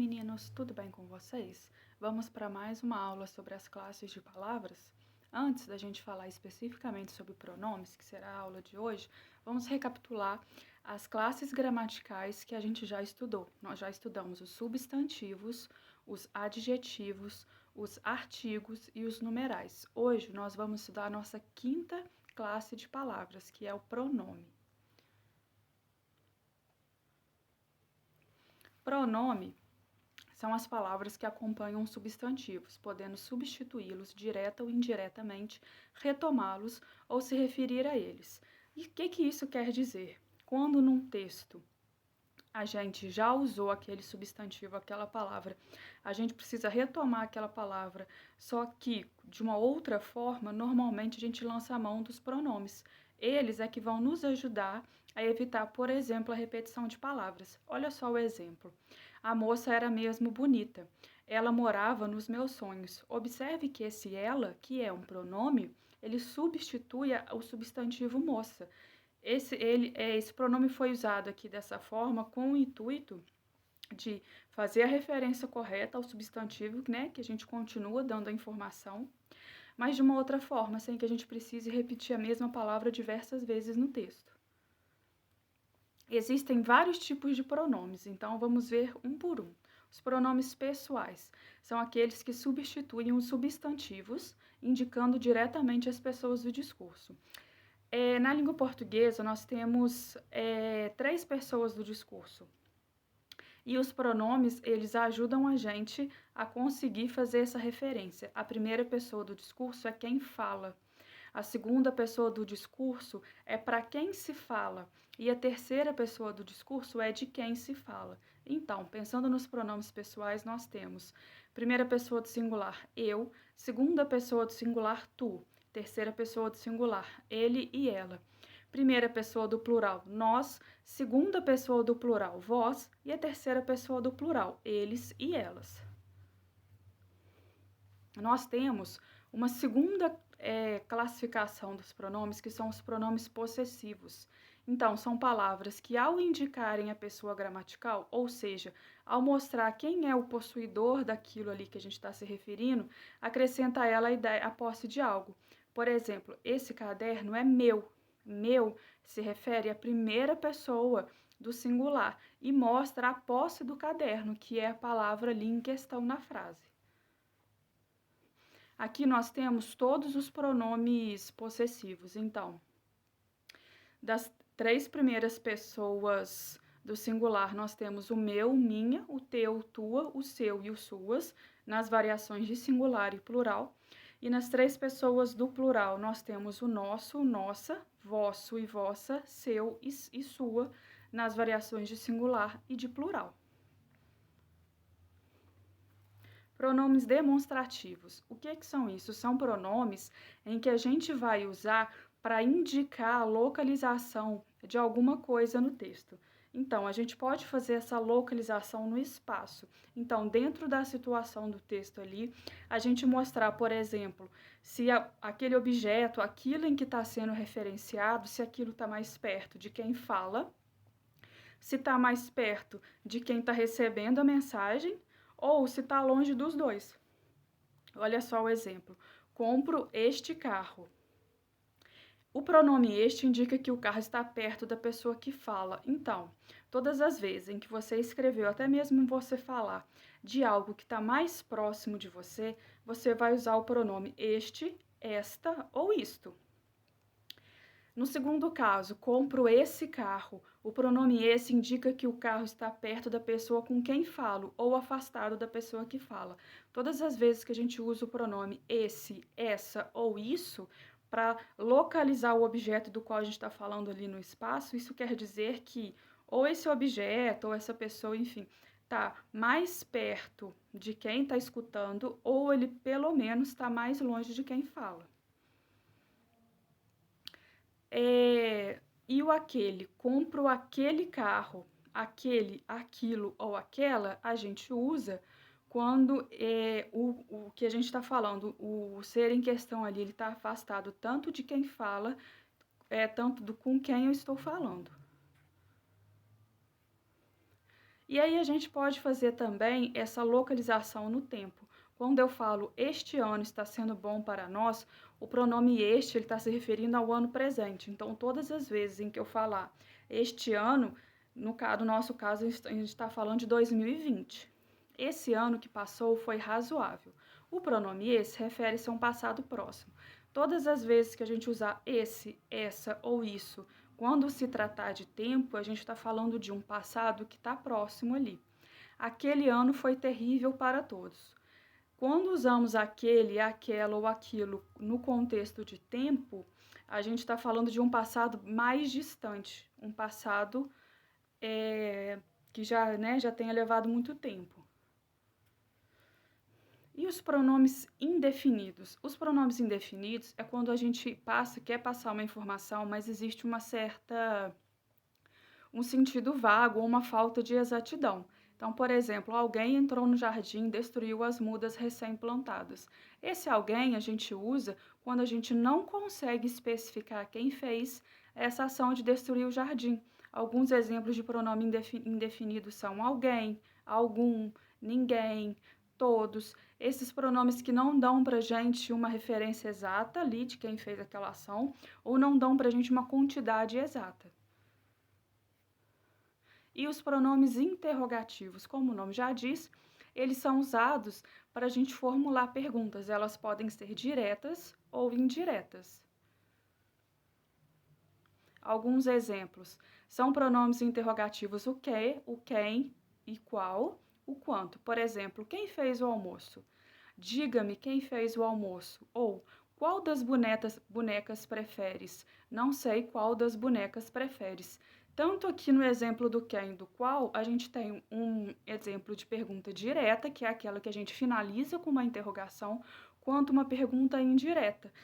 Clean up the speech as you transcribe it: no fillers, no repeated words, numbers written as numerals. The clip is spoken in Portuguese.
meninos, tudo bem com vocês? Vamos para mais uma aula sobre as classes de palavras? Antes da gente falar especificamente sobre pronomes, que será a aula de hoje, vamos recapitular as classes gramaticais que a gente já estudou. Nós já estudamos os substantivos, os adjetivos, os artigos e os numerais. Hoje nós vamos estudar a nossa quinta classe de palavras, que é o pronome. Pronome são as palavras que acompanham substantivos, podendo substituí-los direta ou indiretamente, retomá-los ou se referir a eles. E o que isso quer dizer? Quando num texto a gente já usou aquele substantivo, aquela palavra, a gente precisa retomar aquela palavra, só que de uma outra forma, normalmente a gente lança a mão dos pronomes. Eles é que vão nos ajudar a evitar, por exemplo, a repetição de palavras. Olha só o exemplo. A moça era mesmo bonita. Ela morava nos meus sonhos. Observe que esse ela, que é um pronome, ele substitui o substantivo moça. Esse pronome foi usado aqui dessa forma com o intuito de fazer a referência correta ao substantivo, né, que a gente continua dando a informação, mas de uma outra forma, sem que a gente precise repetir a mesma palavra diversas vezes no texto. Existem vários tipos de pronomes, então vamos ver um por um. Os pronomes pessoais são aqueles que substituem os substantivos, indicando diretamente as pessoas do discurso. Na língua portuguesa, nós temos 3 pessoas do discurso. E os pronomes, eles ajudam a gente a conseguir fazer essa referência. A primeira pessoa do discurso é quem fala. A segunda pessoa do discurso é para quem se fala. E a terceira pessoa do discurso é de quem se fala. Então, pensando nos pronomes pessoais, nós temos primeira pessoa do singular, eu. Segunda pessoa do singular, tu. Terceira pessoa do singular, ele e ela. Primeira pessoa do plural, nós. Segunda pessoa do plural, vós. E a terceira pessoa do plural, eles e elas. Nós temos uma segunda classificação dos pronomes, que são os pronomes possessivos. Então, são palavras que, ao indicarem a pessoa gramatical, ou seja, ao mostrar quem é o possuidor daquilo ali que a gente está se referindo, acrescenta a ela a posse de algo. Por exemplo, esse caderno é meu. Meu se refere à primeira pessoa do singular e mostra a posse do caderno, que é a palavra ali em questão na frase. Aqui nós temos todos os pronomes possessivos. Então, das 3 primeiras pessoas do singular, nós temos o meu, minha, o teu, tua, o seu e o suas, nas variações de singular e plural. E nas 3 pessoas do plural, nós temos o nosso, nossa, vosso e vossa, seu e sua, nas variações de singular e de plural. Pronomes demonstrativos. O que são isso? São pronomes em que a gente vai usar para indicar a localização de alguma coisa no texto. Então, a gente pode fazer essa localização no espaço. Então, dentro da situação do texto ali, a gente mostrar, por exemplo, se aquele objeto, aquilo em que está sendo referenciado, se aquilo está mais perto de quem fala, se está mais perto de quem está recebendo a mensagem, ou se está longe dos dois. Olha só o exemplo. Compro este carro. O pronome este indica que o carro está perto da pessoa que fala. Então, todas as vezes em que você escreveu, até mesmo você falar de algo que está mais próximo de você, você vai usar o pronome este, esta ou isto. No segundo caso, compro esse carro. O pronome esse indica que o carro está perto da pessoa com quem falo ou afastado da pessoa que fala. Todas as vezes que a gente usa o pronome esse, essa ou isso para localizar o objeto do qual a gente está falando ali no espaço, isso quer dizer que ou esse objeto ou essa pessoa, enfim, está mais perto de quem está escutando ou ele pelo menos está mais longe de quem fala. E o aquele, compro aquele carro, aquele, aquilo ou aquela, a gente usa quando o que a gente está falando, o ser em questão ali, ele está afastado tanto de quem fala, tanto do com quem eu estou falando. E aí a gente pode fazer também essa localização no tempo. Quando eu falo este ano está sendo bom para nós, o pronome este ele está se referindo ao ano presente. Então, todas as vezes em que eu falar este ano, no nosso caso, a gente está falando de 2020. Esse ano que passou foi razoável. O pronome esse refere-se a um passado próximo. Todas as vezes que a gente usar esse, essa ou isso, quando se tratar de tempo, a gente está falando de um passado que está próximo ali. Aquele ano foi terrível para todos. Quando usamos aquele, aquela ou aquilo no contexto de tempo, a gente está falando de um passado mais distante, um passado que já tenha levado muito tempo. E os pronomes indefinidos? Os pronomes indefinidos é quando a gente quer passar uma informação, mas existe um sentido vago ou uma falta de exatidão. Então, por exemplo, alguém entrou no jardim e destruiu as mudas recém-plantadas. Esse alguém a gente usa quando a gente não consegue especificar quem fez essa ação de destruir o jardim. Alguns exemplos de pronome indefinido são alguém, algum, ninguém, todos. Esses pronomes que não dão para gente uma referência exata ali de quem fez aquela ação, ou não dão para gente uma quantidade exata. E os pronomes interrogativos, como o nome já diz, eles são usados para a gente formular perguntas. Elas podem ser diretas ou indiretas. Alguns exemplos são pronomes interrogativos o que, o quem e qual, o quanto. Por exemplo, quem fez o almoço? Diga-me quem fez o almoço. Ou qual das bonecas preferes? Não sei qual das bonecas preferes. Tanto aqui no exemplo do quem e do qual, a gente tem um exemplo de pergunta direta, que é aquela que a gente finaliza com uma interrogação, quanto uma pergunta indireta,